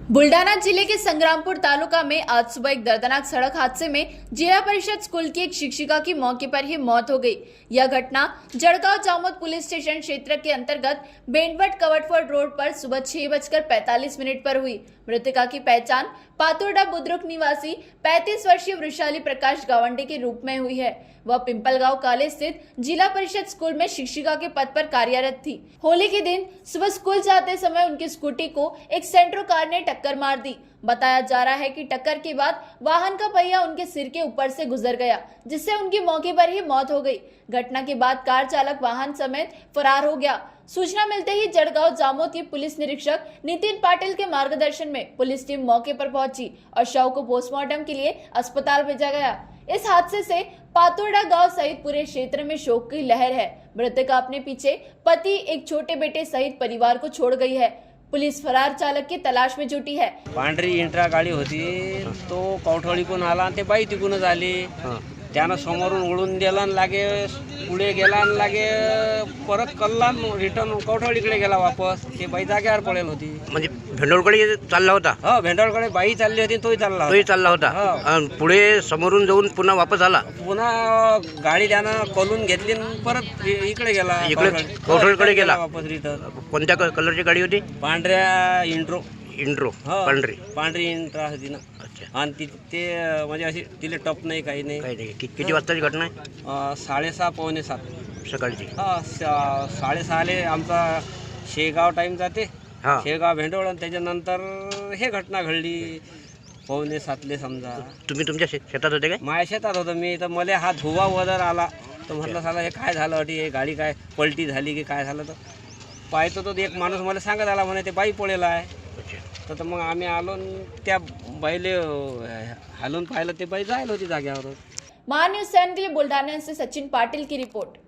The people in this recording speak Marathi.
बुल्डाना जिले के संग्रामपुर तालुका में आज सुबह एक दर्दनाक सड़क हादसे में जिला परिषद स्कूल की एक शिक्षिका की मौके पर ही मौत हो गई। यह घटना जड़गांव जामोद पुलिस स्टेशन क्षेत्र के अंतर्गत बेंडवट कवटफोर्ड रोड पर सुबह 6:45 पर हुई। मृतका की पहचान पातुर्डा बुद्रुक निवासी 35 वर्षीय वृषाली प्रकाश गावंडे के रूप में हुई है। वह पिंपलगांव कॉलेज स्थित जिला परिषद स्कूल में शिक्षिका के पद पर कार्यरत थी। होली के दिन सुबह स्कूल जाते समय उनकी स्कूटी को एक सेंट्रो कार ने टक्कर मार दी। बताया जा रहा है कि टक्कर के बाद वाहन का पहिया उनके सिर के ऊपर से गुजर गया, जिससे उनकी मौके पर ही मौत हो गई। घटना के बाद कार चालक वाहन समेत फरार हो गया। सूचना मिलते ही जड़गांव जामोद के पुलिस निरीक्षक नितिन पाटिल के मार्गदर्शन में पुलिस टीम मौके पर पहुंची और शव को पोस्टमार्टम के लिए अस्पताल भेजा गया। इस हादसे से पातुर्डा गांव सहित पूरे क्षेत्र में शोक की लहर है। मृतका अपने पीछे पति, एक छोटे बेटे सहित परिवार को छोड़ गई है। पुलिस फरार चालक की तलाश में जुटी है। पांढरी इंट्रा गाडी होती, तो कवठळीकडून आला आणि ते बाई तिकूनच आली। त्यानं समोरून उडून दिला आणि लागे पुढे गेला आणि लागे परत कल्ला रिटर्न कवठळीकडे गेला वापस। ते बाई जागेवर पडेल होती। म्हणजे भेंडोळकडे चालला होता? हो, भेंडोळकडे बाई चालली होती, तोही चालला होता। आणि पुढे समोरून जाऊन पुन्हा वापस आला। पुन्हा गाडी त्यानं कलून घेतली आणि परत इकडे गेला, कवठळीकडे गेला वापस रिटर्न। कोणत्या कलरची गाडी होती? पांढऱ्या इंट्रो पांढरी इंट्रा होती ना। अच्छा। आणि ते म्हणजे अशी तिला टप नाही, काही नाही। किती वाजताची घटना आहे? 6:30 पावणे 7 सकाळची। हा, 6:30 आमचा शेगाव टाइम जाते। शेगाव भेंडोळ आणि त्याच्यानंतर हे घटना घडली पावणे 7 समजा। तुम्ही तुमच्या शेतात होते काय? माझ्या शेतात होतो मी, तर मला हा धुवा वदर आला, तर म्हटलं साला हे काय झालं, अटी हे गाडी काय पलटी झाली की काय झालं। तर पाहतो तो एक माणूस मला सांगत आला, म्हणे ते बाई पडेला आहे। तर मग आम्ही आलो, त्या बाईले हालून पाहिलं, ते बाई जायला होती जाग्यावर। महान्यूज 7 के लिए बुल्डाना से सचिन पाटिल की रिपोर्ट।